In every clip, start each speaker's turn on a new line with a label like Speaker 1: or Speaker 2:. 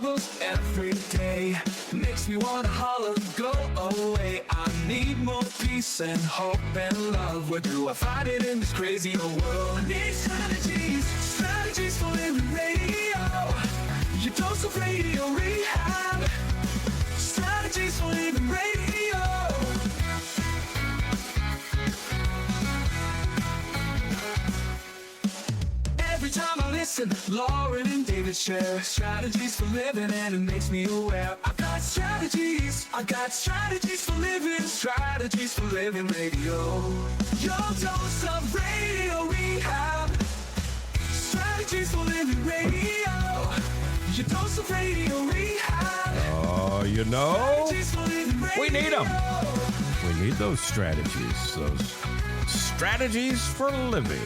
Speaker 1: troubles every day. Makes me wanna holler, go away. I need more peace and hope and love. Where do I find it in this crazy old world? I need strategies, strategies for living radio. Your dose of radio rehab. Strategies for living radio. Every time I listen, Lauren and David share strategies for living, and it makes me aware. I got strategies for living, strategies for living radio. Your dose of radio rehab. Strategies for living radio. Your dose of radio rehab.
Speaker 2: Oh, you know,
Speaker 1: Strategies for living radio.
Speaker 2: we need them. We need those strategies for living.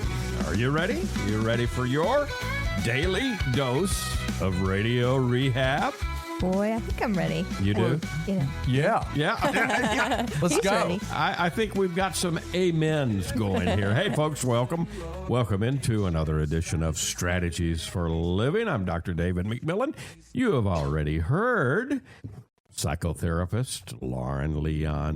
Speaker 2: Are you ready? You ready for your daily dose of radio rehab?
Speaker 3: Boy, I think I'm ready.
Speaker 2: You do?
Speaker 3: Yeah.
Speaker 2: Yeah.
Speaker 4: Let's
Speaker 3: He's
Speaker 4: go.
Speaker 3: ready.
Speaker 2: I think we've got some amens going here. Hey, folks, welcome. Welcome into another edition of Strategies for Living. I'm Dr. David McMillan. You have already heard psychotherapist Leon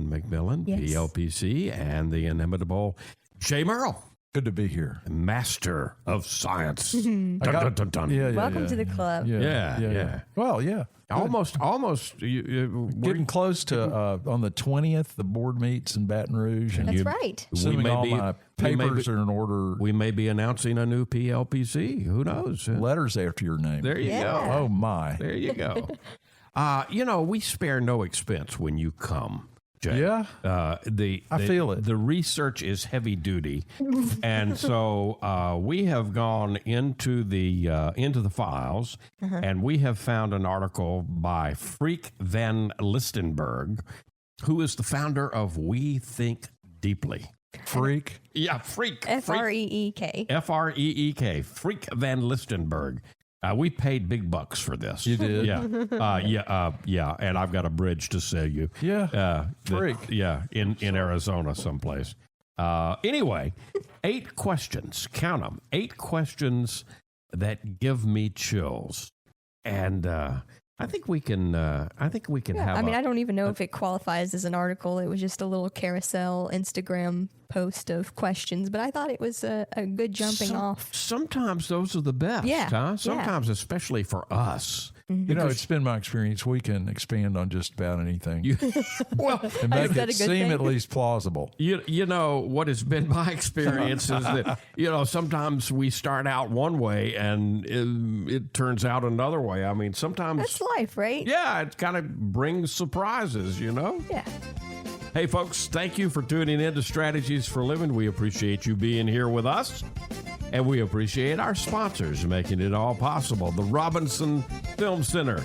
Speaker 2: McMillan,
Speaker 3: Yes.
Speaker 2: PLPC, and the inimitable Jay Murrell,
Speaker 4: Good to be here.
Speaker 2: master of science. Dun, dun, dun, dun.
Speaker 3: Welcome to the club.
Speaker 2: Yeah.
Speaker 4: Well, yeah.
Speaker 2: Almost.
Speaker 4: Getting close to on the 20th, the board meets in Baton Rouge. And
Speaker 3: That's right.
Speaker 4: assuming all my papers are in order,
Speaker 2: We may be announcing a new PLPC. Who knows?
Speaker 4: letters after your name.
Speaker 2: There you
Speaker 3: Yeah.
Speaker 2: go.
Speaker 4: Oh, my.
Speaker 2: There you go. We spare no expense when you come, Jay.
Speaker 4: Yeah.
Speaker 2: I
Speaker 4: feel it.
Speaker 2: The research is heavy duty, and so we have gone into the files, and we have found an article by Freek van Listenberg, who is the founder of We Think Deeply.
Speaker 4: Freak.
Speaker 2: Yeah, Freek.
Speaker 3: Freek.
Speaker 2: Freek. Freek van Listenberg. We paid big bucks for this.
Speaker 4: You did?
Speaker 2: Yeah. And I've got a bridge to sell you.
Speaker 4: Yeah. Freak.
Speaker 2: In Arizona someplace. Anyway, 8 questions. Count them. 8 questions that give me chills. And I think we can. have.
Speaker 3: I don't even know if it qualifies as an article. It was just a little carousel Instagram post of questions, but I thought it was a good jumping off.
Speaker 2: Sometimes those are the best.
Speaker 3: Yeah,
Speaker 2: Huh? Sometimes, especially for us.
Speaker 4: You know, it's been my experience. We can expand on just about anything
Speaker 2: Well,
Speaker 4: and make
Speaker 3: Is that
Speaker 4: it
Speaker 3: a good
Speaker 4: seem
Speaker 3: thing?
Speaker 4: at least plausible.
Speaker 2: You know, what has been my experience is that, sometimes we start out one way and it turns out another way. I mean, sometimes.
Speaker 3: That's life, right?
Speaker 2: Yeah, it kind of brings surprises,
Speaker 3: Yeah.
Speaker 2: Hey, folks, thank you for tuning in to Strategies for Living. We appreciate you being here with us. And we appreciate our sponsors making it all possible. The Robinson Film Center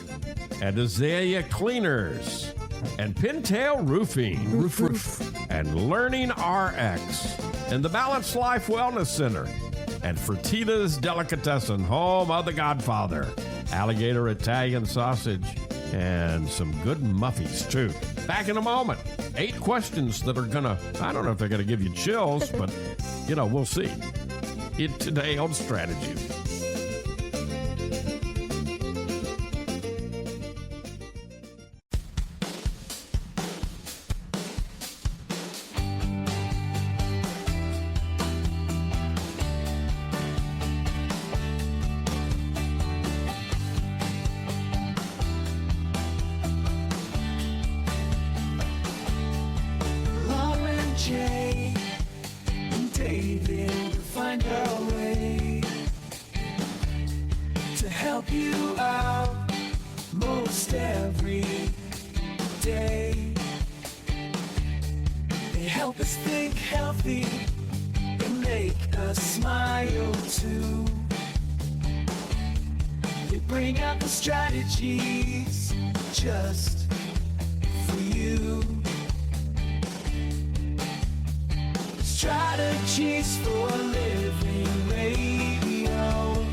Speaker 2: and Azalea Cleaners and Pintail Roofing.
Speaker 4: Roof.
Speaker 2: And Learning RX and the Balanced Life Wellness Center and Fertitta's Delicatessen, home of the Godfather, alligator Italian sausage, and some good muffies, too. Back in a moment. 8 questions that are gonna, I don't know if they're gonna give you chills, but, we'll see. Today on Strategies.
Speaker 1: Lauren, Jay, and David find our way to help you out most every day. They help us think healthy and make us smile too. They bring out the strategies just for you. Strategies for living radio.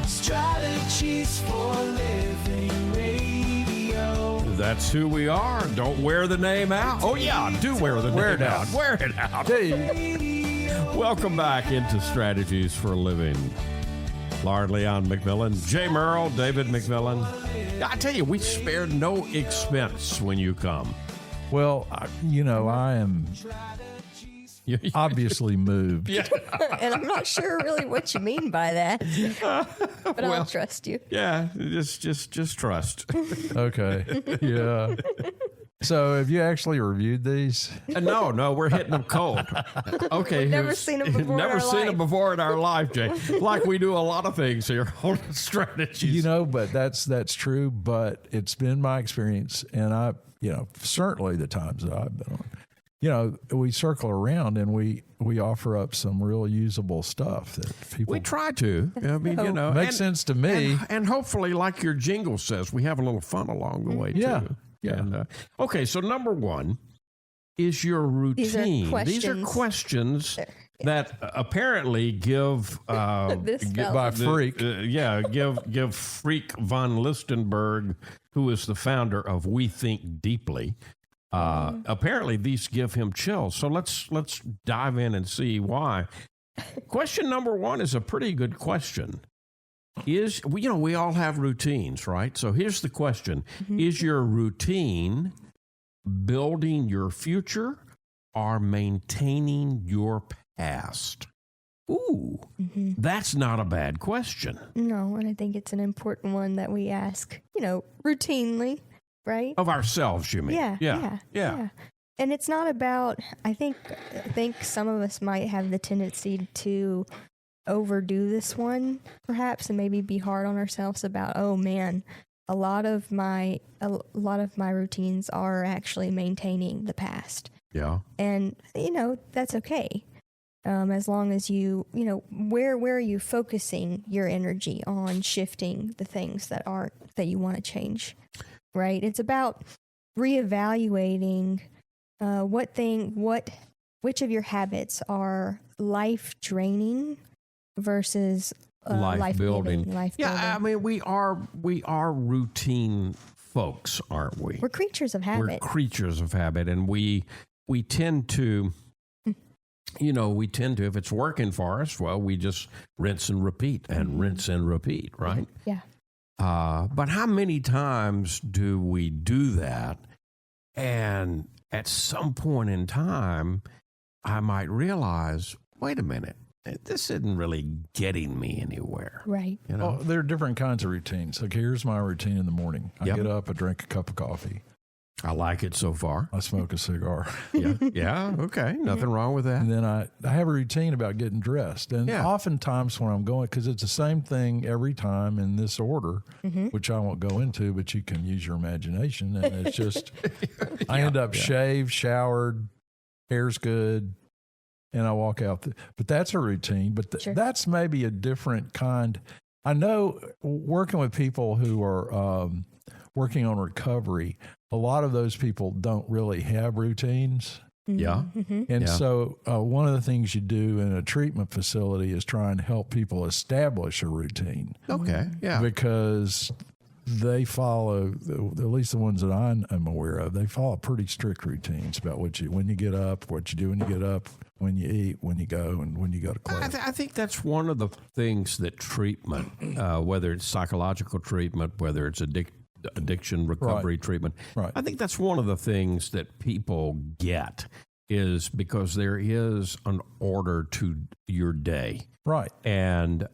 Speaker 1: Strategies for living radio.
Speaker 2: That's who we are. Don't wear the name out. Oh, yeah, do wear the name out. Wear it out.
Speaker 4: Hey,
Speaker 2: Welcome back into Strategies for Living. Leon McMillan, Jay Murrell, David McMillan. I tell you, we spared no expense when you come.
Speaker 4: Well, I am obviously moved.
Speaker 2: Yeah.
Speaker 3: And I'm not sure really what you mean by that, but I'll trust you.
Speaker 2: Yeah, just trust.
Speaker 4: Okay. Yeah. So have you actually reviewed these?
Speaker 2: No, we're hitting them cold. Okay.
Speaker 3: Never seen them before.
Speaker 2: Never seen them before in our life, Jay. Like we do a lot of things here on strategies.
Speaker 4: But that's true. But it's been my experience, and certainly the times that I've been on, we circle around and we offer up some real usable stuff that people.
Speaker 2: We try to. I mean,
Speaker 4: makes sense to me.
Speaker 2: And hopefully, like your jingle says, we have a little fun along the way, too.
Speaker 4: Yeah.
Speaker 2: And, okay, so number one is your routine.
Speaker 3: These are
Speaker 2: questions that apparently give
Speaker 4: by Freak.
Speaker 2: Give Freak von Listenberg, who is the founder of We Think Deeply. Apparently, these give him chills. So let's dive in and see why. Question number one is a pretty good question. We all have routines, right? So here's the question. Mm-hmm. Is your routine building your future or maintaining your past? Ooh, That's not a bad question.
Speaker 3: No, and I think it's an important one that we ask, routinely, right?
Speaker 2: Of ourselves, you mean?
Speaker 3: Yeah. And it's not about, I think some of us might have the tendency to overdo this one perhaps and maybe be hard on ourselves about, oh man, a lot of my routines are actually maintaining the past.
Speaker 2: Yeah.
Speaker 3: And that's okay. As long as where are you focusing your energy on shifting the things that you want to change, right? It's about reevaluating which of your habits are life draining versus life building.
Speaker 2: I mean, we are routine folks, aren't we?
Speaker 3: We're creatures of habit.
Speaker 2: We're creatures of habit, and we tend to, if it's working for us, well, we just rinse and repeat and rinse and repeat, right?
Speaker 3: Yeah.
Speaker 2: But how many times do we do that? And at some point in time, I might realize, wait a minute, this isn't really getting me anywhere.
Speaker 3: Right.
Speaker 4: Well, there are different kinds of routines. Okay, here's my routine in the morning. I get up, I drink a cup of coffee.
Speaker 2: I like it so far.
Speaker 4: I smoke a cigar.
Speaker 2: Yeah, okay. Nothing wrong with that.
Speaker 4: And then I have a routine about getting dressed. And oftentimes when I'm going, because it's the same thing every time in this order, which I won't go into, but you can use your imagination. And it's just, I end up shaved, showered, hair's good, and I walk out. But that's a routine. But that's maybe a different kind. I know working with people who are working on recovery, a lot of those people don't really have routines.
Speaker 2: Yeah.
Speaker 4: And so one of the things you do in a treatment facility is try and help people establish a routine.
Speaker 2: Okay. Yeah.
Speaker 4: Because they follow, at least the ones that I'm aware of, they follow pretty strict routines about when you get up, what you do when you get up, when you eat, when you go, and when you go to class.
Speaker 2: I think that's one of the things that treatment, whether it's psychological treatment, whether it's addiction recovery treatment, I think that's one of the things that people get is because there is an order to your day.
Speaker 4: Right.
Speaker 2: And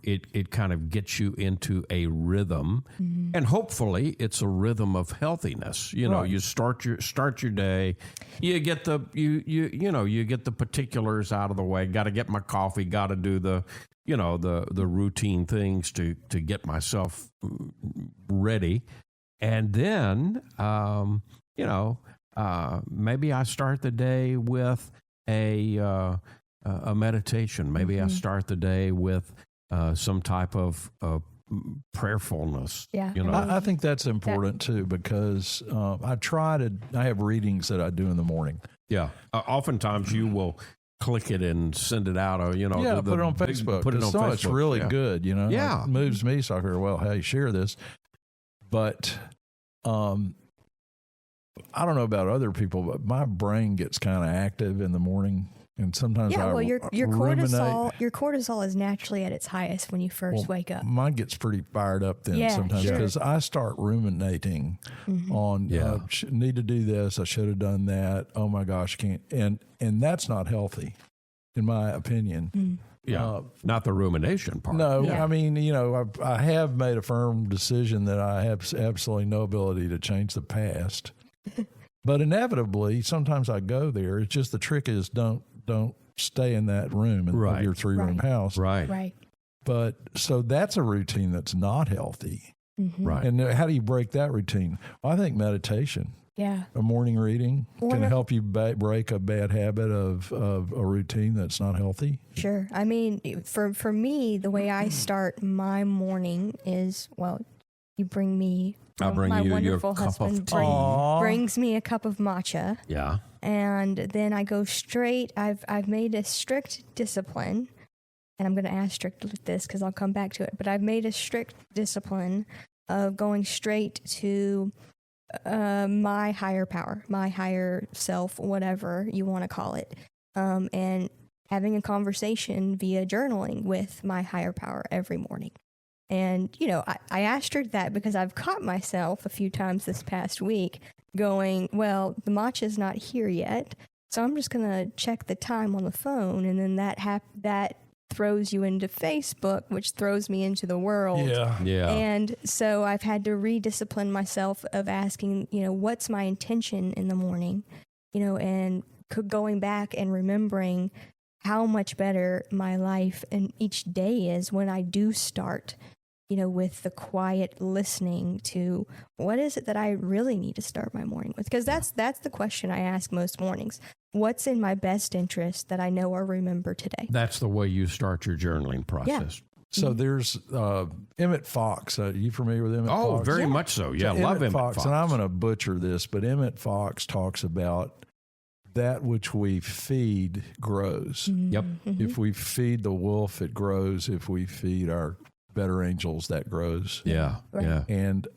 Speaker 2: it kind of gets you into a rhythm, and hopefully it's a rhythm of healthiness. You start your day, you get the you get the particulars out of the way. Got to get my coffee. Got to do the routine things to get myself ready, and then maybe I start the day with a meditation. Maybe I start the day with some type of prayerfulness.
Speaker 3: Yeah.
Speaker 4: I think that's important too, because I have readings that I do in the morning.
Speaker 2: Yeah. Oftentimes you will click it and send it out. Or,
Speaker 4: put it on Facebook.
Speaker 2: Put it on Facebook.
Speaker 4: It's really good.
Speaker 2: Yeah.
Speaker 4: It moves me. So I figure, well, hey, share this. But I don't know about other people, but my brain gets kind of active in the morning. And sometimes
Speaker 3: Yeah,
Speaker 4: I
Speaker 3: well, your
Speaker 4: ruminate.
Speaker 3: cortisol is naturally at its highest when you first wake up.
Speaker 4: Mine gets pretty fired up then
Speaker 3: Yeah,
Speaker 4: sometimes
Speaker 3: sure.
Speaker 4: because I start ruminating on need to do this. I should have done that. Oh my gosh, can't. And that's not healthy, in my opinion.
Speaker 2: Yeah, not the rumination part.
Speaker 4: No,
Speaker 3: Yeah.
Speaker 4: I mean, I have made a firm decision that I have absolutely no ability to change the past. But inevitably, sometimes I go there. It's just the trick is don't stay in that room in
Speaker 2: Right.
Speaker 4: your 3-room house.
Speaker 2: Right.
Speaker 3: Right.
Speaker 4: But so that's a routine that's not healthy.
Speaker 2: Right.
Speaker 4: And how do you break that routine? Well, I think meditation,
Speaker 3: Yeah.
Speaker 4: a morning reading can
Speaker 3: Well,
Speaker 4: help you break a bad habit of a routine that's not healthy.
Speaker 3: Sure. I mean, for me, the way I start my morning is, well, you bring me.
Speaker 2: I'll bring
Speaker 3: my
Speaker 2: you your
Speaker 3: wonderful
Speaker 2: cup of
Speaker 3: husband
Speaker 2: tea.
Speaker 3: brings me a cup of matcha,
Speaker 2: Yeah.
Speaker 3: and then I go straight. I've made a strict discipline, and I'm going to asterisk with this because I'll come back to it. But I've made a strict discipline of going straight to my higher power, my higher self, whatever you want to call it, and having a conversation via journaling with my higher power every morning. And, I asterisked that because I've caught myself a few times this past week going, well, the matcha's not here yet, so I'm just going to check the time on the phone, and then that throws you into Facebook, which throws me into the world.
Speaker 2: Yeah.
Speaker 3: And so I've had to rediscipline myself of asking, what's my intention in the morning, and going back and remembering how much better my life and each day is when I do start, with the quiet listening to what is it that I really need to start my morning with? Because that's the question I ask most mornings. What's in my best interest that I know or remember today?
Speaker 2: That's the way you start your journaling process.
Speaker 4: So there's Emmett Fox. Are you familiar with Emmett
Speaker 2: Oh,
Speaker 4: Fox?
Speaker 2: very much so. Yeah,
Speaker 4: So
Speaker 2: love Emmett Fox.
Speaker 4: And I'm going to butcher this, but Emmett Fox talks about that which we feed grows.
Speaker 2: Yep.
Speaker 4: If we feed the wolf, it grows. If we feed our better angels, that grows.
Speaker 2: Yeah.
Speaker 3: Right.
Speaker 2: Yeah.
Speaker 4: And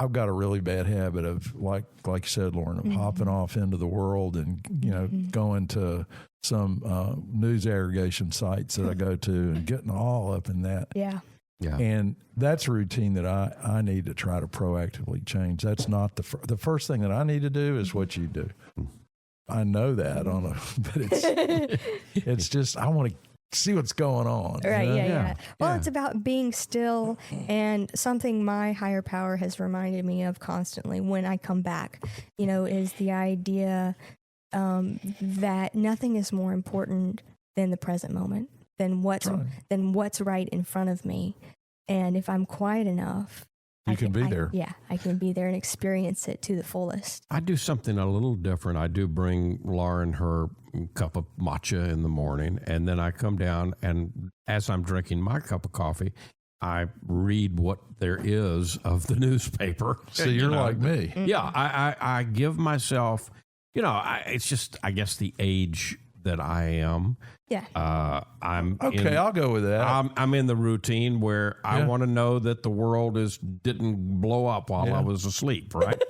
Speaker 4: I've got a really bad habit of, like you said, Lauren, of hopping off into the world and, going to some news aggregation sites that I go to and getting all up in that.
Speaker 3: Yeah.
Speaker 2: Yeah.
Speaker 4: And that's a routine that I need to try to proactively change. That's not the first thing that I need to do is what you do. I know that but it's just, I want to see what's going on.
Speaker 3: Right,
Speaker 4: you know?
Speaker 3: yeah. Well,
Speaker 2: Yeah.
Speaker 3: it's about being still, and something my higher power has reminded me of constantly when I come back, is the idea that nothing is more important than the present moment, than what's right in front of me. And if I'm quiet enough,
Speaker 4: You can be there.
Speaker 3: Yeah, I can be there and experience it to the fullest.
Speaker 2: I do something a little different. I do bring Lauren her cup of matcha in the morning, and then I come down, and as I'm drinking my cup of coffee, I read what there is of the newspaper.
Speaker 4: So you're like me.
Speaker 2: Yeah, I give myself, it's just, I guess, the age that I am.
Speaker 3: Yeah.
Speaker 2: I'm
Speaker 4: Okay, I'll go with that.
Speaker 2: I'm in the routine where I want to know that the world didn't blow up while I was asleep, right?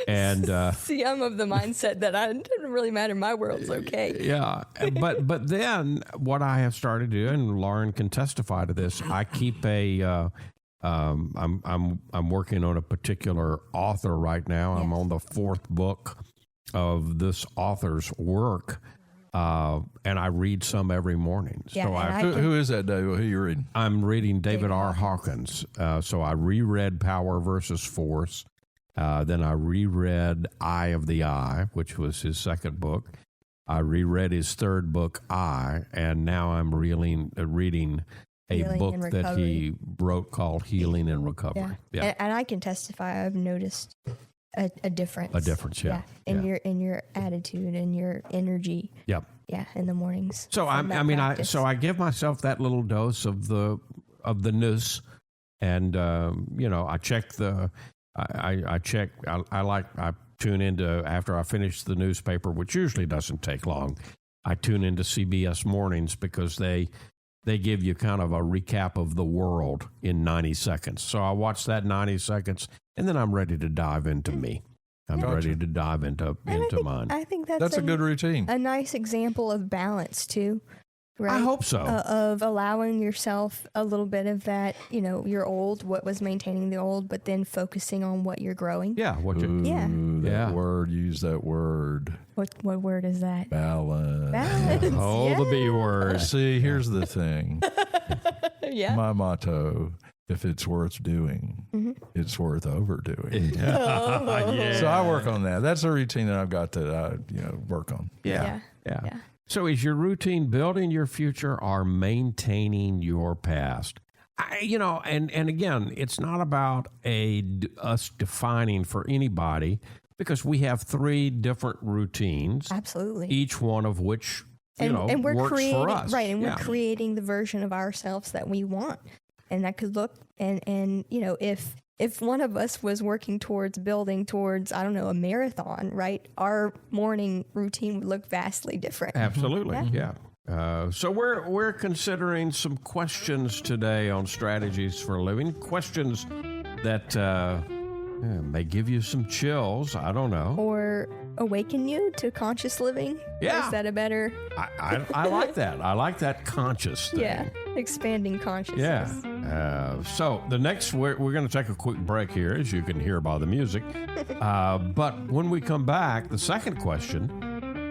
Speaker 2: And
Speaker 3: See, I'm of the mindset that it doesn't really matter. My world's okay.
Speaker 2: yeah, but then what I have started to do, and Lauren can testify to this, I keep a. I'm working on a particular author right now. I'm on the 4th book of this author's work. And I read some every morning.
Speaker 3: Yeah,
Speaker 2: So
Speaker 4: Who is that, Dave? Who are you reading?
Speaker 2: I'm reading David R. Hawkins. So I reread Power versus Force. Then I reread Eye of the Eye, which was his 2nd book. I reread his 3rd book, I, and now I'm reading a
Speaker 3: Healing
Speaker 2: book
Speaker 3: and
Speaker 2: that he
Speaker 3: Recovery.
Speaker 2: wrote called Healing and Recovery.
Speaker 3: Yeah. And I can testify. I've noticed a difference.
Speaker 2: A difference, yeah.
Speaker 3: In your attitude and your energy.
Speaker 2: Yep.
Speaker 3: Yeah, in the mornings.
Speaker 2: So
Speaker 3: from that practice.
Speaker 2: I give myself that little dose of the news, and I check I tune into, after I finish the newspaper, which usually doesn't take long. I tune into CBS Mornings because they give you kind of a recap of the world in 90 seconds. So I watch that 90 seconds, and then I'm ready to dive into me. I'm
Speaker 4: Gotcha.
Speaker 2: ready to dive into mine.
Speaker 3: I think
Speaker 4: That's a good routine.
Speaker 3: a nice example of balance too. Right?
Speaker 2: I hope so.
Speaker 3: Of allowing yourself a little bit of that, your old, what was maintaining the old, but then focusing on what you're growing.
Speaker 2: Yeah, what you
Speaker 3: Yeah.
Speaker 4: That word, use that word.
Speaker 3: What word is that?
Speaker 4: Balance.
Speaker 3: Balance.
Speaker 2: Oh, the B word.
Speaker 4: See, here's the thing.
Speaker 3: Yeah.
Speaker 4: My motto, if it's worth doing, it's worth overdoing.
Speaker 2: Yeah.
Speaker 4: So I work on that. That's a routine that I've got that I, work on.
Speaker 2: Yeah.
Speaker 3: Yeah.
Speaker 2: So is your routine building your future or maintaining your past? And again, it's not about us defining for anybody, because we have 3 different routines,
Speaker 3: Absolutely.
Speaker 2: each one of which
Speaker 3: and we're
Speaker 2: works
Speaker 3: creating
Speaker 2: for us.
Speaker 3: right, and
Speaker 2: Yeah.
Speaker 3: we're creating the version of ourselves that we want, and that could look and if one of us was working building towards I don't know, a marathon, right, our morning routine would look vastly different.
Speaker 2: Absolutely, yeah. So we're considering some questions today on strategies for living. Questions that may give you some chills. I don't know.
Speaker 3: Or awaken you to conscious living.
Speaker 2: Yeah.
Speaker 3: Is that a better?
Speaker 2: I like that. I like that conscious thing.
Speaker 3: Yeah, expanding consciousness.
Speaker 2: Yeah. So the next, we're going to take a quick break here, as you can hear by the music. But when we come back, the second question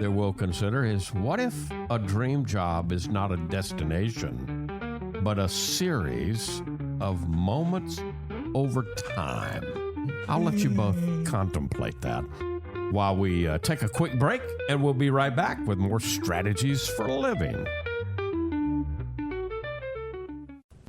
Speaker 2: that we'll consider is, what if a dream job is not a destination, but a series of moments over time? I'll let you both contemplate that while we take a quick break, and we'll be right back with more strategies for living.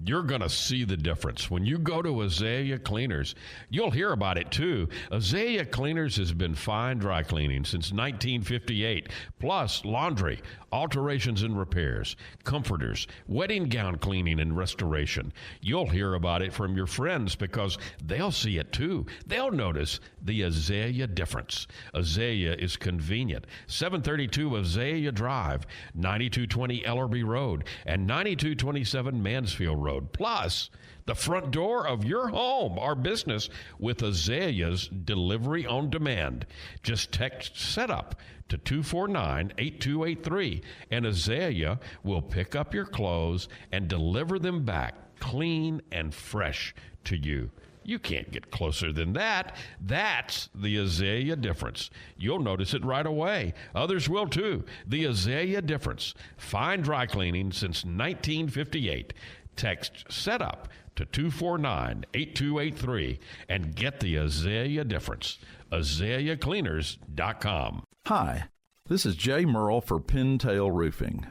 Speaker 2: You're going to see the difference. When you go to Azalea Cleaners, you'll hear about it too. Azalea Cleaners has been fine dry cleaning since 1958, plus laundry, alterations and repairs, comforters, wedding gown cleaning and restoration. You'll hear about it from your friends because they'll see it too. They'll notice the Azalea difference. Azalea is convenient. 732 Azalea Drive, 9220 Ellerby Road, and 9227 Mansfield Road. Plus, the front door of your home or business with Azalea's delivery on demand. Just text SETUP to 249-8283, and Azalea will pick up your clothes and deliver them back clean and fresh to you. You can't get closer than that. That's the Azalea difference. You'll notice it right away. Others will too. The Azalea difference. Fine dry cleaning since 1958. Text SETUP to 249-8283 and get the Azalea difference. AzaleaCleaners.com.
Speaker 5: Hi, this is Jay Murrell for Pintail Roofing.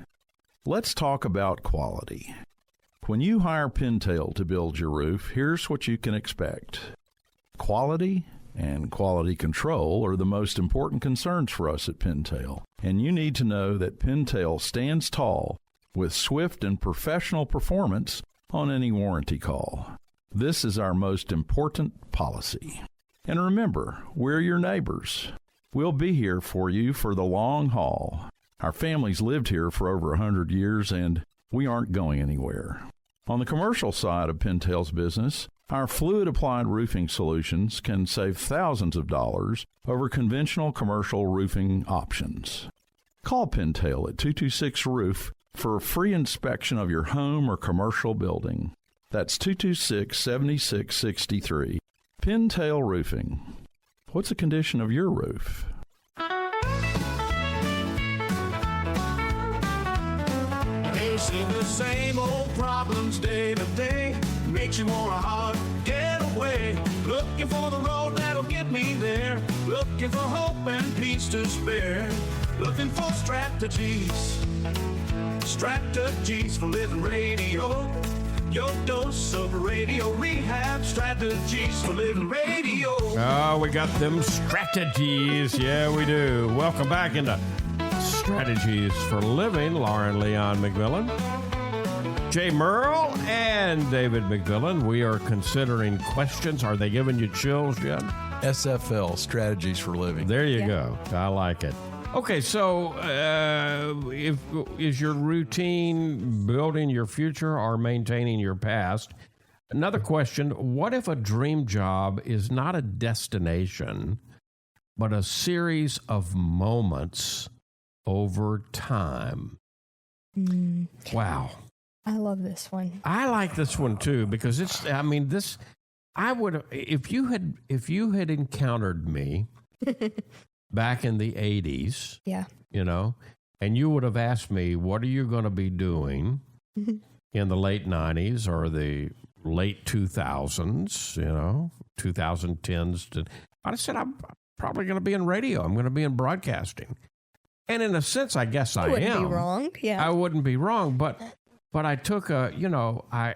Speaker 5: Let's talk about quality. When you hire Pintail to build your roof, here's what you can expect. Quality and quality control are the most important concerns for us at Pintail, and you need to know that Pintail stands tall with swift and professional performance on any warranty call. This is our most important policy. And remember, we're your neighbors. We'll be here for you for the long haul. Our family's lived here for over 100 years, and we aren't going anywhere. On the commercial side of Pintail's business, our fluid-applied roofing solutions can save thousands of dollars over conventional commercial roofing options. Call Pintail at 226-ROOF for a free inspection of your home or commercial building. That's 226-7663. Pintail Roofing. What's the condition of your roof?
Speaker 1: Facing the same old problems day to day makes you want a hard getaway. Looking for the road that'll get me there. Looking for hope and peace to spare. Looking for strategies for living radio. Your dose of radio rehab. Strategies for living radio.
Speaker 2: Oh, we got them strategies. Yeah, we do. Welcome back into Strategies for Living. Lauren Leon McMillan, Jay Murrell, and David McMillan. We are considering questions. Are they giving you chills yet?
Speaker 4: SFL, Strategies for Living.
Speaker 2: There you go. I like it. Okay, so is your routine building your future or maintaining your past? Another question, what if a dream job is not a destination, but a series of moments over time. Wow.
Speaker 3: I love this one.
Speaker 2: I like this one too because I would have, if you had encountered me back in the 80s,
Speaker 3: Yeah.
Speaker 2: And you would have asked me, what are you going to be doing in the late 90s or the late 2000s, 2010s. I'd have said, I'm probably going to be in radio. I'm going to be in broadcasting. And in a sense, I guess I am.
Speaker 3: Wouldn't be wrong. Yeah.
Speaker 2: I wouldn't be wrong. But I took I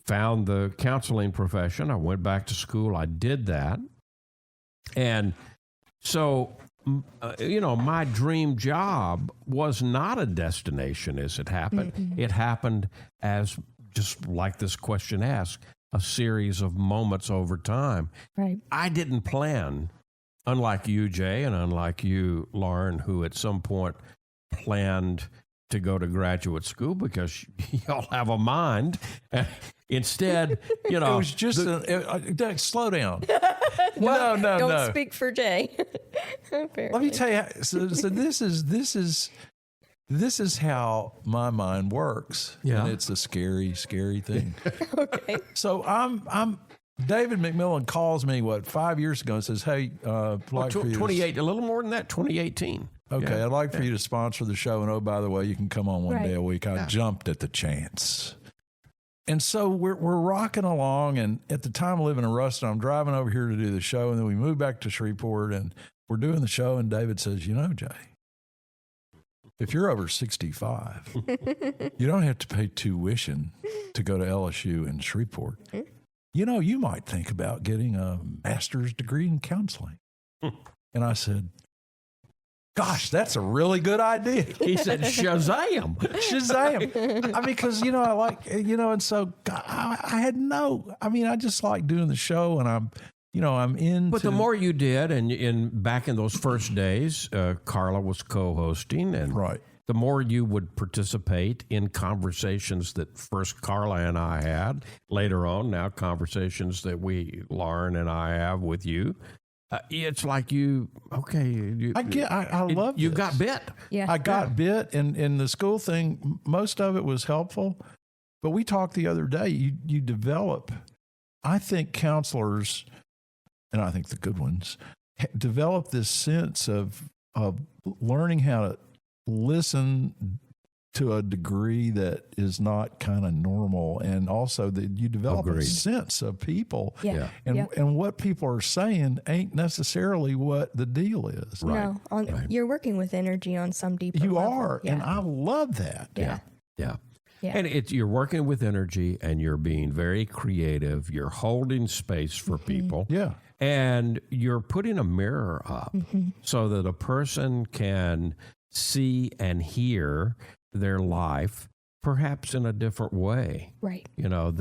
Speaker 2: found the counseling profession. I went back to school. I did that. And so, my dream job was not a destination as it happened. Mm-hmm. It happened as, just like this question asks, a series of moments over time.
Speaker 3: Right.
Speaker 2: I didn't plan, unlike you, Jay, and unlike you, Lauren, who at some point planned to go to graduate school because y'all have a mind. Instead,
Speaker 4: it was just Doug, slow down.
Speaker 3: Well,
Speaker 4: no.
Speaker 3: Don't speak for Jay.
Speaker 4: Let me tell you. So this is how my mind works.
Speaker 2: Yeah,
Speaker 4: and it's a scary, scary thing.
Speaker 3: Okay.
Speaker 4: So I'm David McMillan calls me 5 years ago and says, "Hey, like
Speaker 2: 28, a little more than that, 2018."
Speaker 4: Okay, I'd like for you to sponsor the show, and by the way, you can come on one day a week. I jumped at the chance. And so we're rocking along, and at the time I live in Ruston, I'm driving over here to do the show, and then we move back to Shreveport, and we're doing the show, and David says, Jay, if you're over 65, you don't have to pay tuition to go to LSU in Shreveport. You might think about getting a master's degree in counseling. And I said, gosh, that's a really good idea.
Speaker 2: He said, Shazam.
Speaker 4: Shazam. Because, I like, and so I had I just like doing the show, and I'm into.
Speaker 2: But the more you did, and back in those first days, Carla was co-hosting, and
Speaker 4: right.
Speaker 2: The more you would participate in conversations that first Carla and I had, later on, now conversations that Lauren and I have with you. It's like I love you
Speaker 4: this.
Speaker 2: Got bit.
Speaker 3: Yeah.
Speaker 4: I got bit, and the school thing, most of it was helpful. But we talked the other day, you develop, I think counselors, and I think the good ones, develop this sense of learning how to listen to a degree that is not kind of normal, and also that you develop a sense of people, and what people are saying ain't necessarily what the deal is.
Speaker 2: Right.
Speaker 3: No, you're working with energy on some deeper
Speaker 4: You
Speaker 3: level.
Speaker 4: are, and I love that.
Speaker 3: Yeah.
Speaker 2: And you're working with energy, and you're being very creative. You're holding space for people.
Speaker 4: Yeah.
Speaker 2: And you're putting a mirror up so that a person can see and hear their life perhaps in a different way.
Speaker 3: Right.
Speaker 2: Or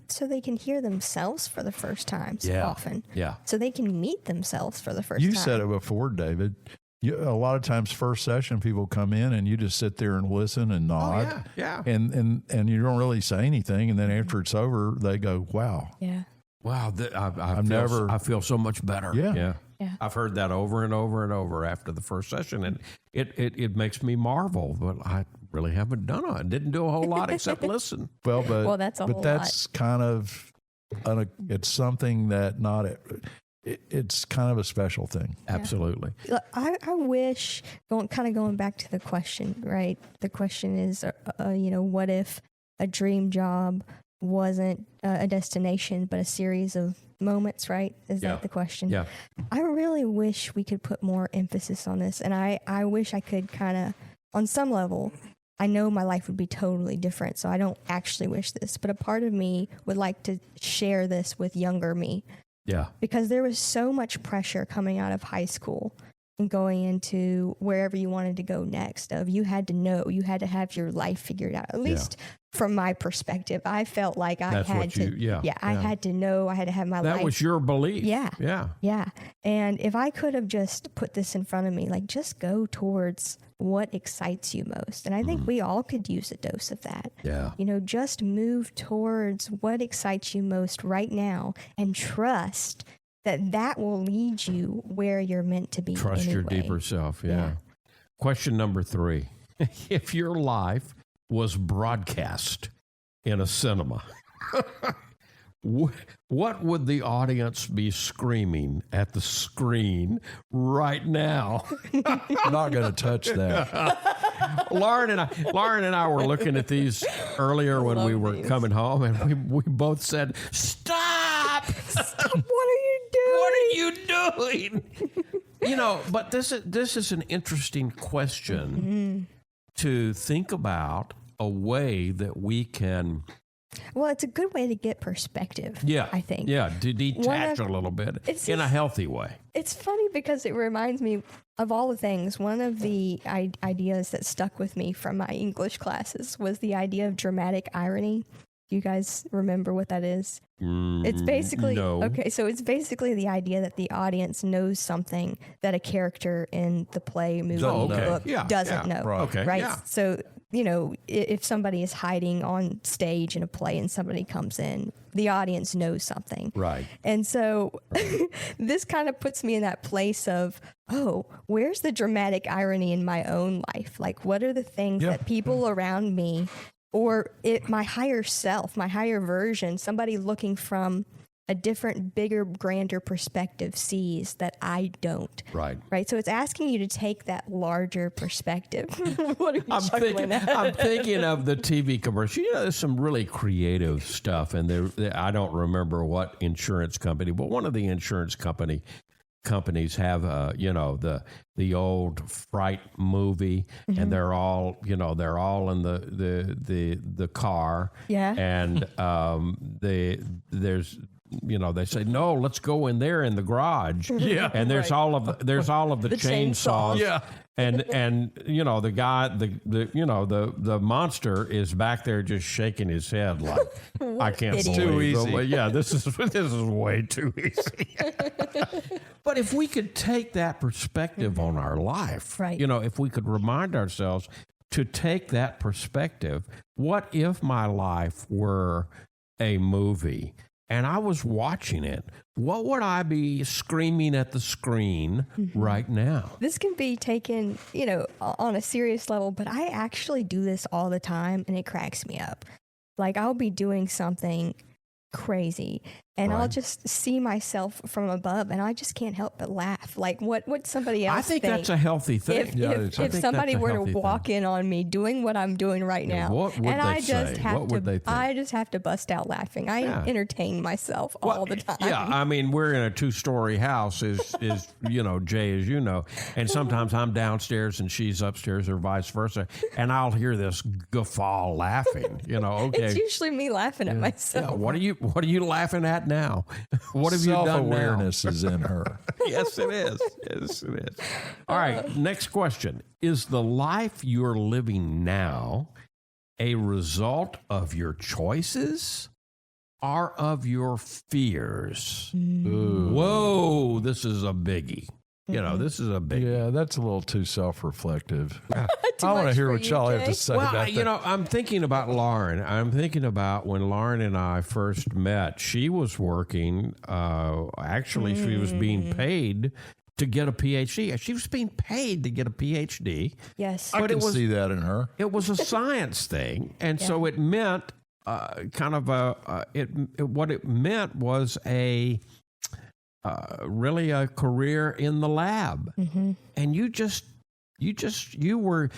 Speaker 3: so they can hear themselves for the first time often.
Speaker 2: Yeah.
Speaker 3: So they can meet themselves for the first time.
Speaker 4: You said it before, David. A lot of times first session people come in and you just sit there and listen and nod.
Speaker 2: Oh, yeah.
Speaker 4: And you don't really say anything, and then after it's over they go, wow.
Speaker 3: Yeah.
Speaker 2: Wow, I feel so much better.
Speaker 4: Yeah.
Speaker 2: I've heard that over and over and over after the first session, and it makes me marvel. But I really haven't done it. I didn't do a whole lot except listen.
Speaker 4: Well,
Speaker 3: that's a
Speaker 4: but
Speaker 3: whole
Speaker 4: that's
Speaker 3: lot.
Speaker 4: kind of it's something that it's kind of a special thing.
Speaker 2: Absolutely.
Speaker 3: I wish going back to the question, right? The question is, what if a dream job wasn't a destination but a series of moments, right? Is that the question?
Speaker 2: Yeah.
Speaker 3: I really wish we could put more emphasis on this, and I wish I could kind of, on some level, I know my life would be totally different, so I don't actually wish this, but a part of me would like to share this with younger me.
Speaker 2: Yeah.
Speaker 3: Because there was so much pressure coming out of high school and going into wherever you wanted to go next. You had to know, you had to have your life figured out, at least from my perspective. I felt like I
Speaker 2: That's
Speaker 3: had
Speaker 2: what
Speaker 3: to,
Speaker 2: you- yeah,
Speaker 3: I had to know, I had to have my life.
Speaker 2: That was your belief.
Speaker 3: Yeah.
Speaker 2: Yeah.
Speaker 3: Yeah. And if I could have just put this in front of me, like just go towards what excites you most. And I think we all could use a dose of that.
Speaker 2: Yeah.
Speaker 3: You know, just move towards what excites you most right now and trust that that will lead you where you're meant to be.
Speaker 2: Trust your
Speaker 3: anyway.
Speaker 2: deeper self. Yeah.
Speaker 3: Yeah.
Speaker 2: Question number 3. If your life was broadcast in a cinema, what would the audience be screaming at the screen right now?
Speaker 4: I'm not going to touch that.
Speaker 2: Lauren and I were looking at these earlier when we were coming home, and we both said, "Stop!
Speaker 3: What are you doing?
Speaker 2: What are you doing?" You know, but this is an interesting question to think about, a way that we can.
Speaker 3: Well, it's a good way to get perspective.
Speaker 2: Yeah,
Speaker 3: I think.
Speaker 2: Yeah, to detach a little bit in a healthy way.
Speaker 3: It's funny because it reminds me of all the things. One of the ideas that stuck with me from my English classes was the idea of dramatic irony. Do you guys remember what that is? It's basically okay. So it's basically the idea that the audience knows something that a character in the play, movie, book doesn't know.
Speaker 4: Right.
Speaker 2: Okay.
Speaker 3: Right.
Speaker 2: Yeah.
Speaker 3: So, you know, if somebody is hiding on stage in a play and somebody comes in, the audience knows something.
Speaker 2: Right.
Speaker 3: And so this kind of puts me in that place of, oh, where's the dramatic irony in my own life? Like, what are the things that people around me, or my higher self, my higher version, somebody looking from a different, bigger, grander perspective sees that I don't.
Speaker 2: Right.
Speaker 3: Right. So it's asking you to take that larger perspective. What are you chuckling at?
Speaker 2: I'm thinking of the TV commercial. You know, there's some really creative stuff, and I don't remember what insurance company, but one of the insurance companies have, you know, the old Fright movie, and they're all in the car.
Speaker 3: Yeah.
Speaker 2: And there's. You know, they say, no, let's go in there in the garage. Yeah. And there's all of the chainsaws.
Speaker 3: Yeah.
Speaker 2: And you know, the guy, the monster is back there just shaking his head like, I can't believe
Speaker 4: Too easy.
Speaker 2: Yeah, this is way too easy. But if we could take that perspective on our life,
Speaker 3: Right.
Speaker 2: you know, if we could remind ourselves to take that perspective, what if my life were a movie and I was watching it, what would I be screaming at the screen right now?
Speaker 3: This can be taken, you know, on a serious level, but I actually do this all the time and it cracks me up. Like, I'll be doing something crazy and I'll just see myself from above and I just can't help but laugh. Like, what would somebody else
Speaker 2: I think that's a healthy thing.
Speaker 3: If somebody were to walk in on me doing what I'm doing right now,
Speaker 2: what would
Speaker 3: and
Speaker 2: they
Speaker 3: I just
Speaker 2: say?
Speaker 3: have
Speaker 2: What
Speaker 3: to,
Speaker 2: would they think?
Speaker 3: I just have to bust out laughing. I entertain myself all the time.
Speaker 2: Yeah, I mean, we're in a 2-story house, is you know, Jay, as you know, and sometimes I'm downstairs and she's upstairs or vice versa, and I'll hear this guffaw laughing. You know, okay,
Speaker 3: It's usually me laughing at myself.
Speaker 2: yeah, what are you laughing at now? What have you done now?
Speaker 4: Self-awareness is in her.
Speaker 2: Yes, it is. Yes, it is. All right, next question. Is the life you're living now a result of your choices or of your fears? Ooh. Whoa, this is a biggie. You know, this is a biggie.
Speaker 4: Yeah, that's a little too self-reflective. I want to hear what y'all have to say about that.
Speaker 2: You know, I'm thinking about Lauren. I'm thinking about when Lauren and I first met. She was working. Actually, she was being paid to get a PhD. She was being paid to get a PhD.
Speaker 3: Yes.
Speaker 4: I can see that in her.
Speaker 2: It was a science thing, and so it meant kind of what it meant was really a career in the lab, and you were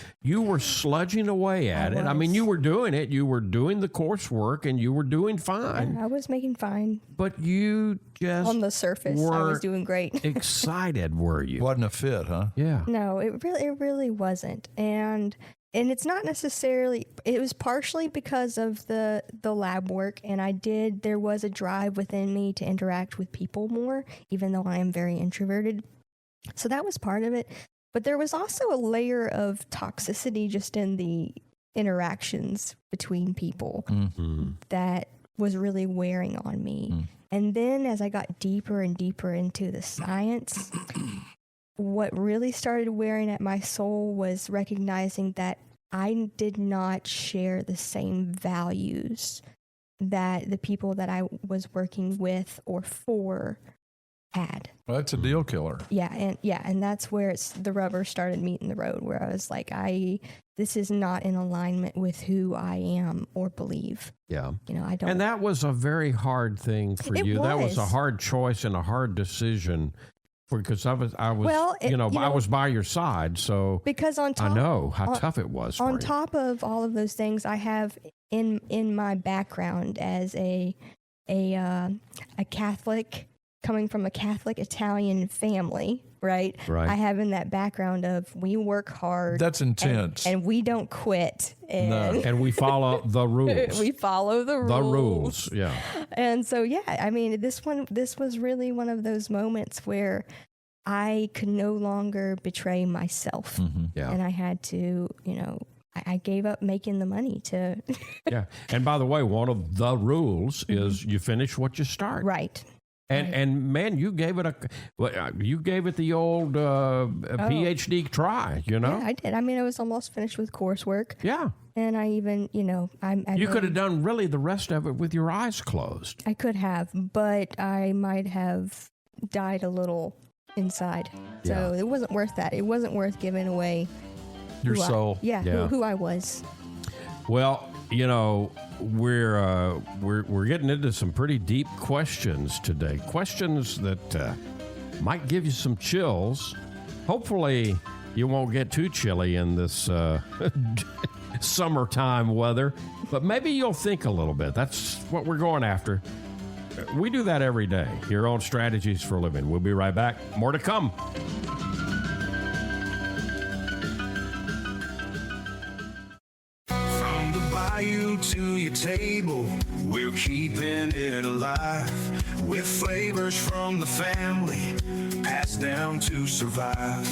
Speaker 2: sludging away at it. I mean, you were doing it. You were doing the coursework, and you were doing fine.
Speaker 3: Yeah, I was making fine.
Speaker 2: But you just
Speaker 3: On the surface, I was doing great.
Speaker 2: excited, were you?
Speaker 4: Wasn't a fit, huh?
Speaker 2: Yeah.
Speaker 3: No, it really wasn't. And it's not necessarily, it was partially because of the lab work, and there was a drive within me to interact with people more, even though I am very introverted. So that was part of it. But there was also a layer of toxicity just in the interactions between people that was really wearing on me. And then as I got deeper and deeper into the science, what really started wearing at my soul was recognizing that I did not share the same values that the people that I was working with or for had.
Speaker 4: Well, that's a deal killer.
Speaker 3: And that's where the rubber started meeting the road, where I was like, this is not in alignment with who I am or believe.
Speaker 2: Yeah.
Speaker 3: I don't.
Speaker 2: And that was a very hard thing for you. That was a hard choice and a hard decision. Because I was, I was by your side, so
Speaker 3: because I
Speaker 2: know how tough it was.
Speaker 3: On top of all of those things, I have in my background as a Catholic, coming from a Catholic Italian family, right?
Speaker 2: Right.
Speaker 3: I have in that background of we work hard.
Speaker 4: That's intense,
Speaker 3: and we don't quit,
Speaker 2: and we follow the rules.
Speaker 3: We follow the rules.
Speaker 2: The rules, yeah.
Speaker 3: And so, I mean, this was really one of those moments where I could no longer betray myself.
Speaker 2: Yeah.
Speaker 3: And I had to, I gave up making the money to.
Speaker 2: Yeah. And by the way, one of the rules is you finish what you start.
Speaker 3: Right.
Speaker 2: And man, you gave it the old PhD try,
Speaker 3: Yeah, I did. I mean, I was almost finished with coursework.
Speaker 2: Yeah.
Speaker 3: And I even,
Speaker 2: you could have done really the rest of it with your eyes closed.
Speaker 3: I could have, but I might have died a little inside. So it wasn't worth that. It wasn't worth giving away
Speaker 4: your soul.
Speaker 3: Who I was.
Speaker 2: Well, we're getting into some pretty deep questions today. Questions that might give you some chills. Hopefully, you won't get too chilly in this summertime weather, but maybe you'll think a little bit. That's what we're going after. We do that every day here on Strategies for Living. We'll be right back. More to come.
Speaker 1: From the bayou to your table, we're keeping it alive with flavors from the family passed down to survive.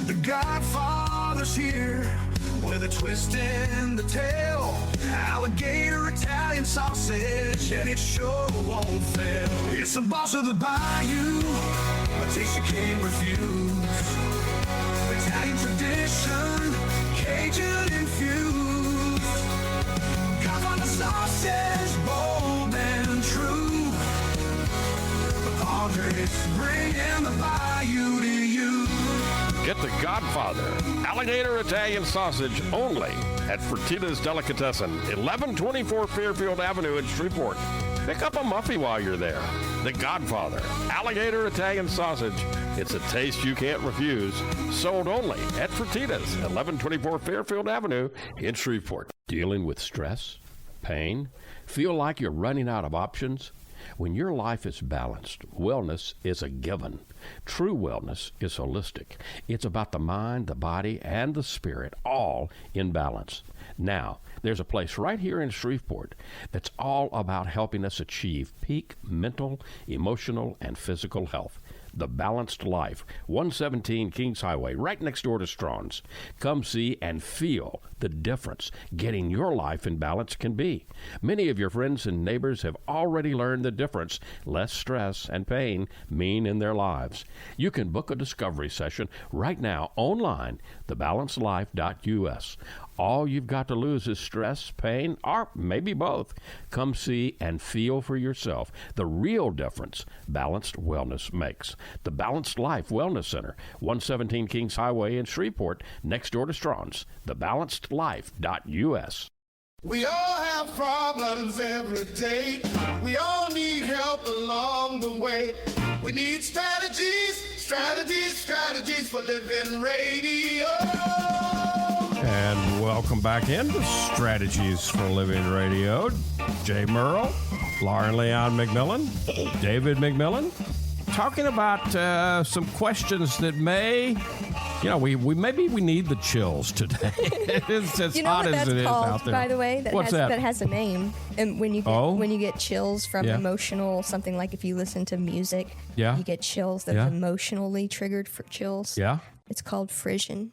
Speaker 1: The Godfather's here with a twist in the tail, alligator Italian sausage, and it sure won't fail. It's the boss of the bayou, a taste you can't refuse. Italian tradition, Cajun infused. Godfather sausage, bold and true. But Andres bringing the bayou to you.
Speaker 2: Get the Godfather alligator Italian sausage only at Fertitta's Delicatessen, 1124 Fairfield Avenue in Shreveport. Pick up a muffy while you're there. The Godfather alligator Italian sausage. It's a taste you can't refuse. Sold only at Fertitta's, 1124 Fairfield Avenue in Shreveport. Dealing with stress, pain, feel like you're running out of options? When your life is balanced, wellness is a given. True wellness is holistic. It's about the mind, the body, and the spirit, all in balance. Now, there's a place right here in Shreveport that's all about helping us achieve peak mental, emotional, and physical health. The Balanced Life, 117 Kings Highway, right next door to Strawn's. Come see and feel the difference getting your life in balance can be. Many of your friends and neighbors have already learned the difference less stress and pain mean in their lives. You can book a discovery session right now online, thebalancedlife.us. All you've got to lose is stress, pain, or maybe both. Come see and feel for yourself the real difference balanced wellness makes. The Balanced Life Wellness Center, 117 Kings Highway in Shreveport, next door to Strawn's. Thebalancedlife.us.
Speaker 1: We all have problems every day. We all need help along the way. We need strategies for living radio.
Speaker 2: And welcome back into Strategies for Living Radio. Jay Murrell, Leon McMillan, David McMillan, talking about some questions that may, we need the chills today. It's as hot as it is out there.
Speaker 3: By the way, that has a name. And when you get chills from emotional, something like if you listen to music, you get chills that's emotionally triggered for chills.
Speaker 2: Yeah.
Speaker 3: It's called frisson.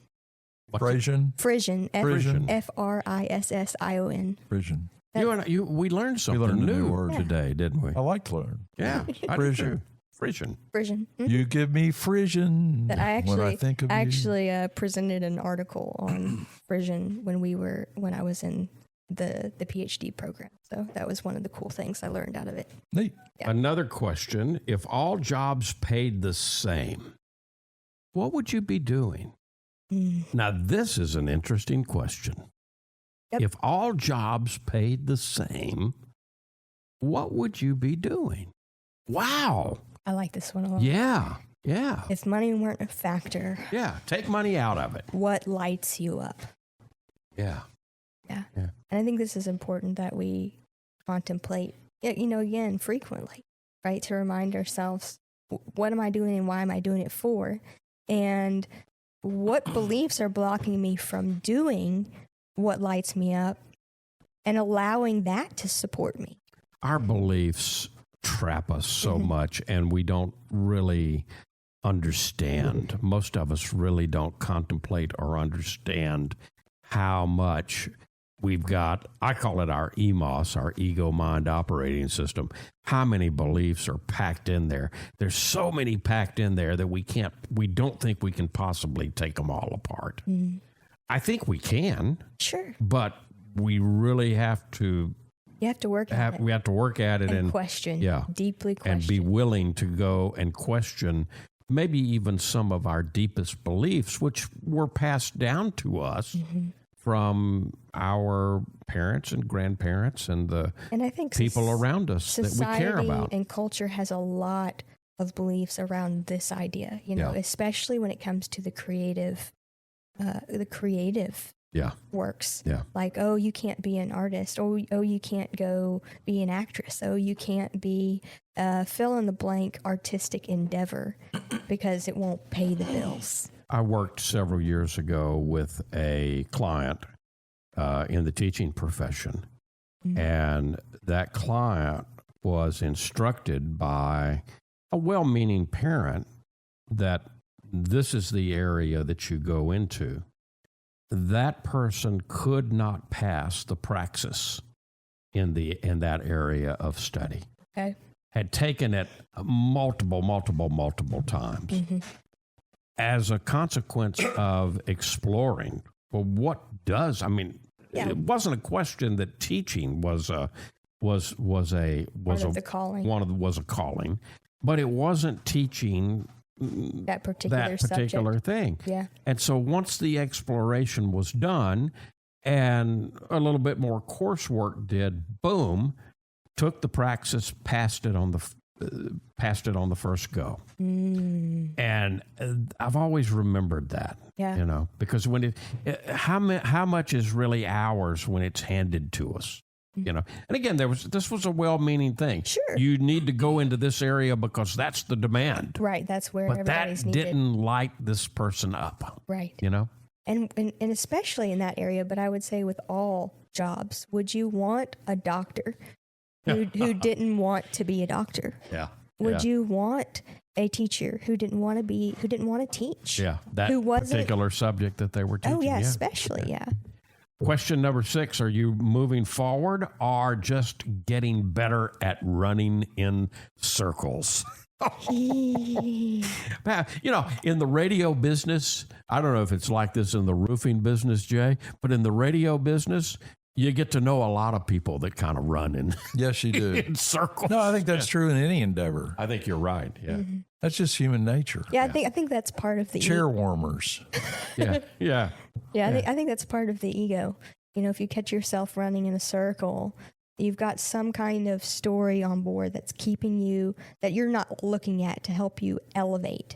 Speaker 4: Frission.
Speaker 3: Frission.
Speaker 4: Frission.
Speaker 3: Frission.
Speaker 4: Frission.
Speaker 2: We learned something
Speaker 4: learned a
Speaker 2: new
Speaker 4: new word
Speaker 2: today, didn't we?
Speaker 4: I like to learn.
Speaker 2: Yeah, I do
Speaker 4: Frission.
Speaker 2: too. Frission.
Speaker 3: Frission.
Speaker 4: You give me frission
Speaker 3: That I
Speaker 4: when I think of you.
Speaker 3: actually presented an article on frission when I was in the PhD program. So that was one of the cool things I learned out of it.
Speaker 4: Neat.
Speaker 3: Yeah.
Speaker 2: Another question: if all jobs paid the same, what would you be doing? Now, this is an interesting question.
Speaker 3: Yep.
Speaker 2: If all jobs paid the same, what would you be doing? Wow.
Speaker 3: I like this one a lot.
Speaker 2: Yeah.
Speaker 3: If money weren't a factor,
Speaker 2: Yeah. Take money out of it.
Speaker 3: what lights you up?
Speaker 2: Yeah.
Speaker 3: Yeah.
Speaker 2: Yeah.
Speaker 3: And I think this is important that we contemplate, again, frequently, right? To remind ourselves, what am I doing and why am I doing it for? And what beliefs are blocking me from doing what lights me up and allowing that to support me?
Speaker 2: Our beliefs trap us so much, and we don't really understand. Most of us really don't contemplate or understand how much we've got. I call it our EMOS, our ego mind operating system. How many beliefs are packed in there? There's so many packed in there that we don't think we can possibly take them all apart. I think we can,
Speaker 3: Sure.
Speaker 2: but we really have to
Speaker 3: You have to work at it.
Speaker 2: we have to work at it
Speaker 3: and question.
Speaker 2: yeah,
Speaker 3: Deeply question.
Speaker 2: and be willing to go and question maybe even some of our deepest beliefs, which were passed down to us from our parents and grandparents and the
Speaker 3: And I think
Speaker 2: people around us that we care
Speaker 3: society
Speaker 2: about.
Speaker 3: and culture has a lot of beliefs around this idea,
Speaker 2: Yeah.
Speaker 3: especially when it comes to the creative
Speaker 2: Yeah,
Speaker 3: works.
Speaker 2: yeah.
Speaker 3: Like, oh, you can't be an artist. Oh, you can't go be an actress. Oh, you can't be fill in the blank artistic endeavor because it won't pay the bills.
Speaker 2: I worked several years ago with a client in the teaching profession, and that client was instructed by a well-meaning parent that this is the area that you go into. That person could not pass the praxis in that area of study.
Speaker 3: Okay.
Speaker 2: Had taken it multiple times. As a consequence of exploring, well, it wasn't a question that teaching was a calling, but it wasn't teaching
Speaker 3: That particular
Speaker 2: thing.
Speaker 3: Yeah.
Speaker 2: And so once the exploration was done and a little bit more coursework did, boom, took the praxis, passed it on the first go. And I've always remembered that.
Speaker 3: Yeah.
Speaker 2: Because when how much is really ours when it's handed to us? And again, this was a well-meaning thing.
Speaker 3: Sure.
Speaker 2: You need to go into this area because that's the demand.
Speaker 3: Right. That's where
Speaker 2: But that
Speaker 3: everybody's needed.
Speaker 2: didn't light this person up.
Speaker 3: Right. And especially in that area, but I would say with all jobs, would you want a doctor who didn't want to be a doctor?
Speaker 2: Yeah.
Speaker 3: Would you want a teacher who didn't want to teach?
Speaker 2: Yeah. That particular subject that they were teaching.
Speaker 3: Oh yeah, especially, yeah.
Speaker 2: Question number 6, are you moving forward or just getting better at running in circles? In the radio business, I don't know if it's like this in the roofing business, Jay, but in the radio business, you get to know a lot of people that kind of run in,
Speaker 4: Yes, you do.
Speaker 2: in circles.
Speaker 4: No, I think that's true in any endeavor.
Speaker 2: I think you're right. Yeah.
Speaker 4: That's just human nature.
Speaker 3: Yeah, I think that's part of the
Speaker 4: Chair warmers.
Speaker 2: Yeah. Yeah.
Speaker 3: Yeah, I think that's part of the ego. If you catch yourself running in a circle, you've got some kind of story on board that's keeping you, that you're not looking at to help you elevate.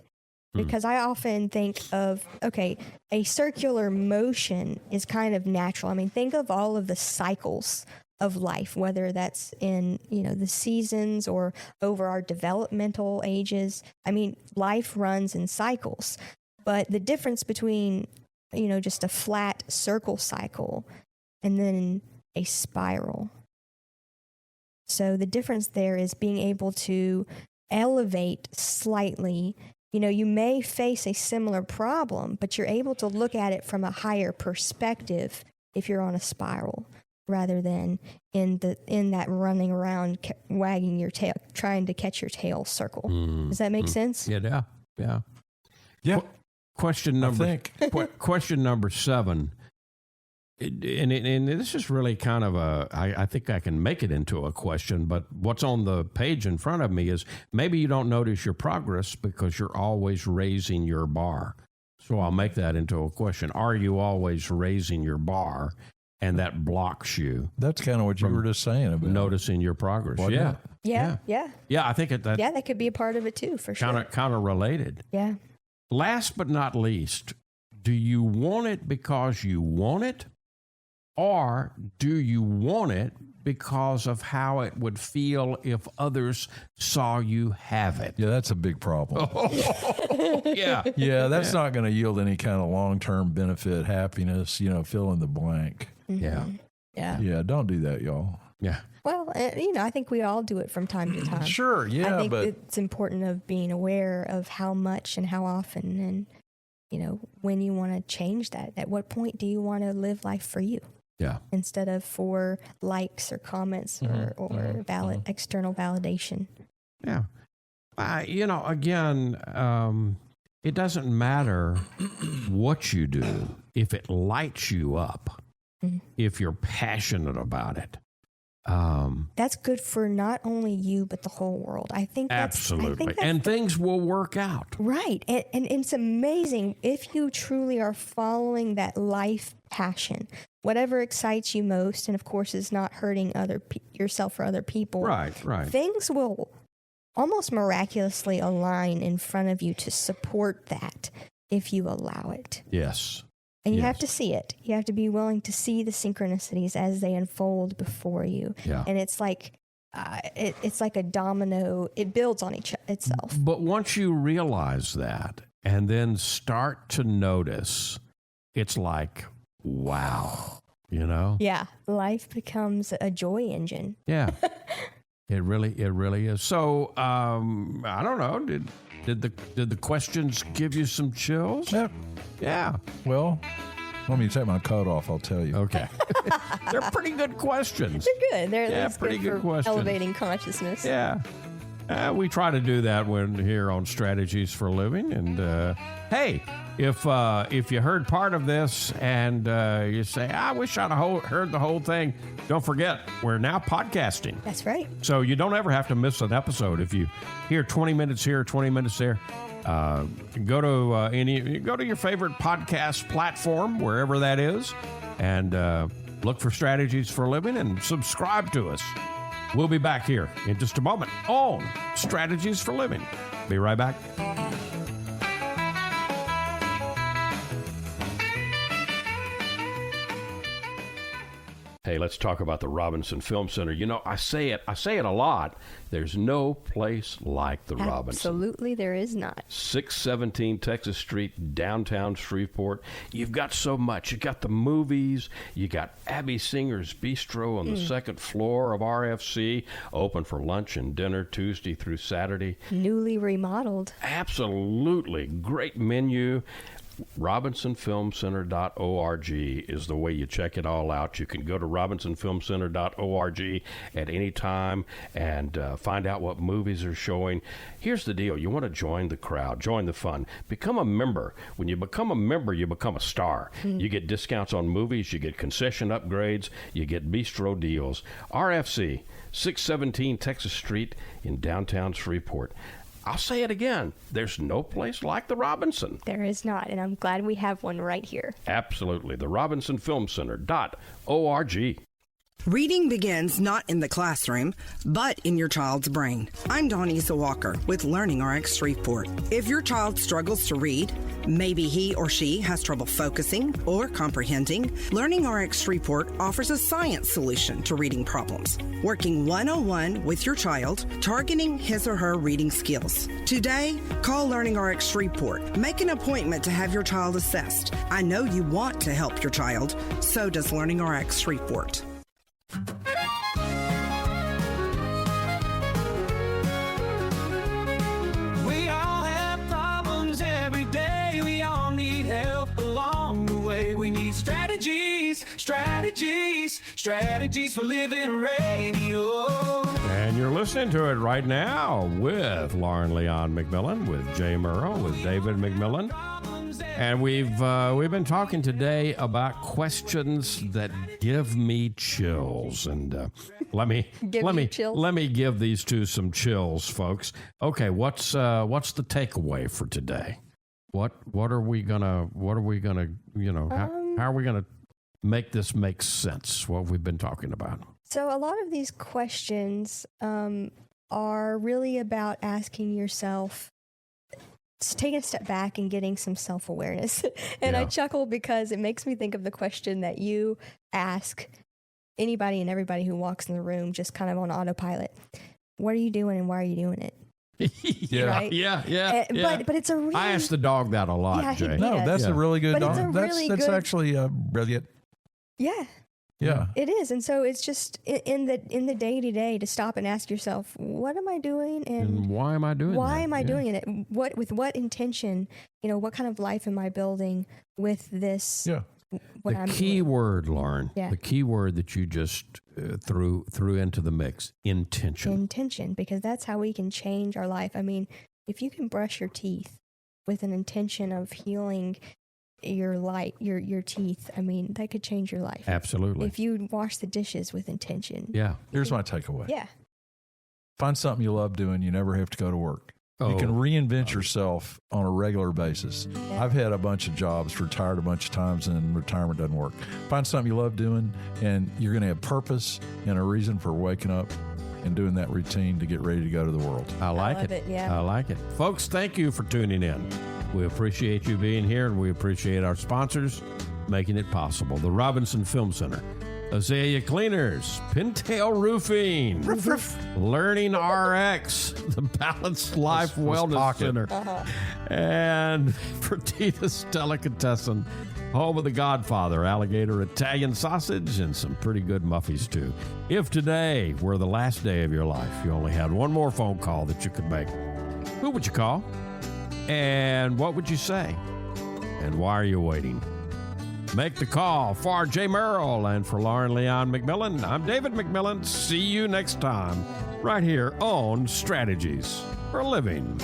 Speaker 3: Because I often think of, a circular motion is kind of natural. I mean, think of all of the cycles of life, whether that's in, the seasons or over our developmental ages. I mean, life runs in cycles. But the difference between, just a flat circle cycle and then a spiral. So the difference there is being able to elevate slightly you may face a similar problem, but you're able to look at it from a higher perspective if you're on a spiral, rather than in that running around, wagging your tail, trying to catch your tail circle. Does that make sense?
Speaker 2: Yeah.
Speaker 4: Yeah.
Speaker 2: Question number 7. And this is really kind of I think I can make it into a question, but what's on the page in front of me is maybe you don't notice your progress because you're always raising your bar. So I'll make that into a question. Are you always raising your bar, and that blocks you?
Speaker 4: That's kind of what you were just saying about
Speaker 2: noticing your progress.
Speaker 4: Wasn't it?
Speaker 3: Yeah.
Speaker 2: I think
Speaker 3: that could be a part of it too, for sure.
Speaker 2: Kind of related.
Speaker 3: Yeah.
Speaker 2: Last but not least, do you want it because you want it? Or do you want it because of how it would feel if others saw you have it?
Speaker 4: Yeah, that's a big problem.
Speaker 2: Yeah.
Speaker 4: Yeah, that's not going to yield any kind of long-term benefit, happiness, fill in the blank.
Speaker 3: Mm-hmm. Yeah.
Speaker 4: Don't do that, y'all.
Speaker 2: Yeah.
Speaker 3: Well, I think we all do it from time to time.
Speaker 4: Sure, yeah,
Speaker 3: I think
Speaker 4: but
Speaker 3: it's important of being aware of how much and how often, and when you want to change that. At what point do you want to live life for you?
Speaker 2: Yeah.
Speaker 3: Instead of for likes or comments or external validation.
Speaker 2: Yeah. Again, it doesn't matter what you do if it lights you up, if you're passionate about it.
Speaker 3: That's good for not only you, but the whole world. I think
Speaker 2: absolutely. And things will work out.
Speaker 3: Right. And it's amazing if you truly are following that life passion, whatever excites you most, and of course is not hurting yourself or other people.
Speaker 2: Right.
Speaker 3: Things will almost miraculously align in front of you to support that if you allow it.
Speaker 2: Yes.
Speaker 3: And you have to see it. You have to be willing to see the synchronicities as they unfold before you.
Speaker 2: Yeah.
Speaker 3: And it's like it's like a domino. It builds on itself.
Speaker 2: But once you realize that and then start to notice, it's like, wow,
Speaker 3: Yeah. Life becomes a joy engine.
Speaker 2: Yeah. It really is. So, I don't know. Did the questions give you some chills? Yeah.
Speaker 4: Well, let me take my coat off. I'll tell you.
Speaker 2: Okay. They're pretty good questions.
Speaker 3: They're good. They're
Speaker 2: pretty good
Speaker 3: for
Speaker 2: questions.
Speaker 3: Elevating consciousness.
Speaker 2: Yeah. We try to do that when here on Strategies for Living. And hey, if you heard part of this and you say, I wish I'd heard the whole thing, don't forget, we're now podcasting.
Speaker 3: That's right.
Speaker 2: So you don't ever have to miss an episode. If you hear 20 minutes here, 20 minutes there, go to your favorite podcast platform, wherever that is, and look for Strategies for Living and subscribe to us. We'll be back here in just a moment on Strategies for Living. Be right back. Hey, let's talk about the Robinson Film Center. I say it a lot. There's no place like the Robinson.
Speaker 3: Absolutely, there is not.
Speaker 2: 617 Texas Street, downtown Shreveport. You've got so much. You got the movies. You got Abby Singer's Bistro on the second floor of RFC, open for lunch and dinner Tuesday through Saturday.
Speaker 3: Newly remodeled.
Speaker 2: Absolutely. Great menu. RobinsonFilmCenter.org is the way you check it all out. You can go to RobinsonFilmCenter.org at any time and find out what movies are showing. Here's the deal. You want to join the crowd, join the fun, become a member. When you become a member, you become a star. You get discounts on movies, you get concession upgrades, you get bistro deals. RFC, 617 Texas Street in downtown Shreveport. I'll say it again. There's no place like the Robinson.
Speaker 3: There is not, and I'm glad we have one right here.
Speaker 2: Absolutely. The RobinsonFilmCenter.org.
Speaker 6: Reading begins not in the classroom, but in your child's brain. I'm Donisa Walker with LearningRx Shreveport. If your child struggles to read, maybe he or she has trouble focusing or comprehending, LearningRx Shreveport offers a science solution to reading problems, working one-on-one with your child, targeting his or her reading skills. Today, call LearningRx Shreveport. Make an appointment to have your child assessed. I know you want to help your child, so does LearningRx Shreveport.
Speaker 1: We all have problems. strategies for living radio.
Speaker 2: And you're listening to it right now with Leon McMillan, with Jay Murrell, with David McMillan. And we've been talking today about questions that give me chills. And let me give these two some chills, folks. Okay, what's the takeaway for today? What are we gonna how are we gonna make this make sense? What we've been talking about.
Speaker 3: So a lot of these questions are really about asking yourself, taking a step back and getting some self-awareness. And I chuckle because it makes me think of the question that you ask anybody and everybody who walks in the room just kind of on autopilot. What are you doing and why are you doing it? Right?
Speaker 2: Yeah.
Speaker 3: But it's a really...
Speaker 2: I ask the dog that a lot, Jay.
Speaker 4: No, that's a really good
Speaker 3: But
Speaker 4: dog.
Speaker 3: it's a really
Speaker 4: that's
Speaker 3: good-
Speaker 4: actually brilliant. Yeah.
Speaker 3: It is. And so it's just in the day-to-day to stop and ask yourself, what am I doing?
Speaker 2: And why am I doing that?
Speaker 3: Why am I doing it? With what intention? What kind of life am I building with this?
Speaker 4: Yeah.
Speaker 2: The key word, Lauren,
Speaker 3: Yeah.
Speaker 2: the key word that you just threw into the mix, intention.
Speaker 3: Intention, because that's how we can change our life. I mean, if you can brush your teeth with an intention of healing your teeth, I mean, that could change your life.
Speaker 2: Absolutely.
Speaker 3: If you wash the dishes with intention.
Speaker 2: Yeah.
Speaker 4: Here's my takeaway.
Speaker 3: Yeah.
Speaker 4: Find something you love doing. You never have to go to work. You can reinvent yourself on a regular basis.
Speaker 3: Yeah.
Speaker 4: I've had a bunch of jobs, retired a bunch of times, and retirement doesn't work. Find something you love doing, and you're going to have purpose and a reason for waking up and doing that routine to get ready to go to the world.
Speaker 2: I like
Speaker 3: love it, yeah.
Speaker 2: I like it. Folks, thank you for tuning in. We appreciate you being here, and we appreciate our sponsors making it possible. The Robinson Film Center, Azalea Cleaners, Pintail Roofing, Learning RX, the Balanced Life Wellness Center, and Fertitta's Delicatessen, home of the Godfather, alligator Italian sausage, and some pretty good muffies, too. If today were the last day of your life, you only had one more phone call that you could make, who would you call? And what would you say? And why are you waiting? Make the call for Jay Murrell and for Leon McMillan. I'm David McMillan. See you next time right here on Strategies for Living.